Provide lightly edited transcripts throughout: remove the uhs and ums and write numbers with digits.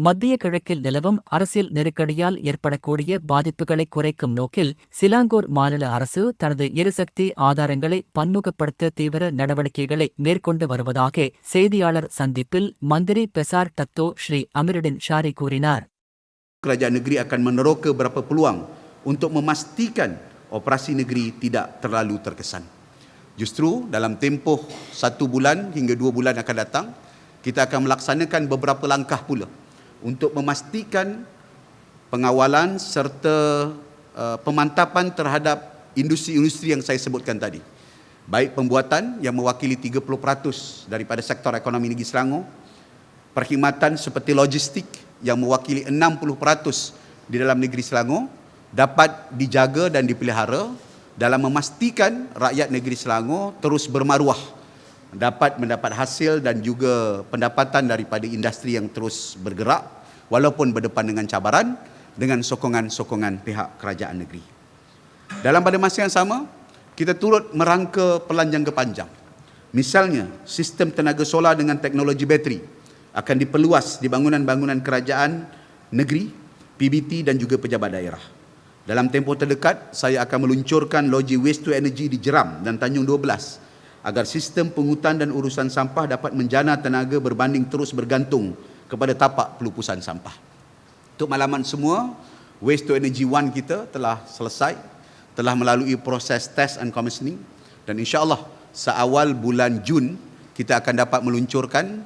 மத்திய கிழக்கில் நிலவும் அரசியல் நெருக்கடியால் ஏற்படக்கூடிய பாதிப்புகளை குறைக்கும் நோக்கில் சிலாங்கூர் மாநில அரசு தனது எரிசக்தி ஆதாரங்களை பன்முகப்படுத்த தீவிர நடவடிக்கைகளை மேற்கொண்டு வருவதாக செய்தியாளர் சந்திப்பில் மந்திரி பெசார் டத்தோ ஸ்ரீ அமிருடின் ஷாரி கூறினார். Kerajaan negeri akan meneroka beberapa peluang untuk memastikan operasi negeri tidak terlalu terkesan. Justru dalam tempoh 1 bulan hingga 2 bulan akan datang, kita akan melaksanakan beberapa langkah pula untuk memastikan pengawalan serta pemantapan terhadap industri-industri yang saya sebutkan tadi. Baik pembuatan yang mewakili 30% daripada sektor ekonomi negeri Selangor, perkhidmatan seperti logistik yang mewakili 60% di dalam negeri Selangor dapat dijaga dan dipelihara dalam memastikan rakyat negeri Selangor terus bermaruah, dapat mendapat hasil dan juga pendapatan daripada industri yang terus bergerak walaupun berdepan dengan cabaran dengan sokongan-sokongan pihak kerajaan negeri. Dalam pada masa yang sama, kita turut merangka pelan jangka panjang. Misalnya, sistem tenaga solar dengan teknologi bateri akan diperluas di bangunan-bangunan kerajaan negeri, PBT dan juga pejabat daerah. Dalam tempoh terdekat, saya akan meluncurkan loji waste to energy di Jeram dan Tanjung 12 agar sistem pungutan dan urusan sampah dapat menjana tenaga berbanding terus bergantung kepada tapak pelupusan sampah. Untuk makluman semua, Waste to Energy 1 kita telah selesai, telah melalui proses test and commissioning dan insya-Allah seawal bulan Jun kita akan dapat meluncurkan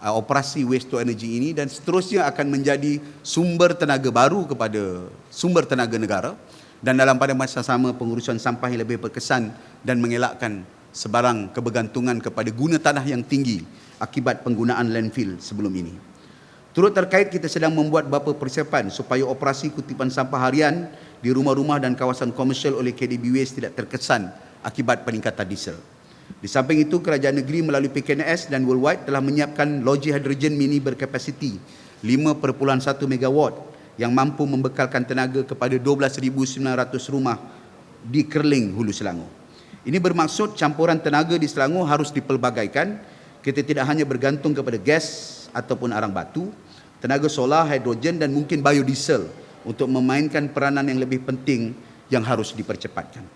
operasi Waste to Energy ini dan seterusnya akan menjadi sumber tenaga baru kepada sumber tenaga negara dan dalam pada masa sama pengurusan sampah yang lebih berkesan dan mengelakkan sebarang kebergantungan kepada guna tanah yang tinggi akibat penggunaan landfill sebelum ini. Turut terkait, kita sedang membuat beberapa persiapan supaya operasi kutipan sampah harian di rumah-rumah dan kawasan komersial oleh KDB Waste tidak terkesan akibat peningkatan diesel. Di samping itu, kerajaan negeri melalui PKNS dan Worldwide telah menyiapkan loji hidrogen mini berkapasiti 5.1 megawatt yang mampu membekalkan tenaga kepada 12,900 rumah di Kerling, Hulu Selangor. Ini bermaksud campuran tenaga di Selangor harus dipelbagaikan. Kita tidak hanya bergantung kepada gas ataupun arang batu, tenaga solar, hidrogen dan mungkin biodiesel untuk memainkan peranan yang lebih penting yang harus dipercepatkan.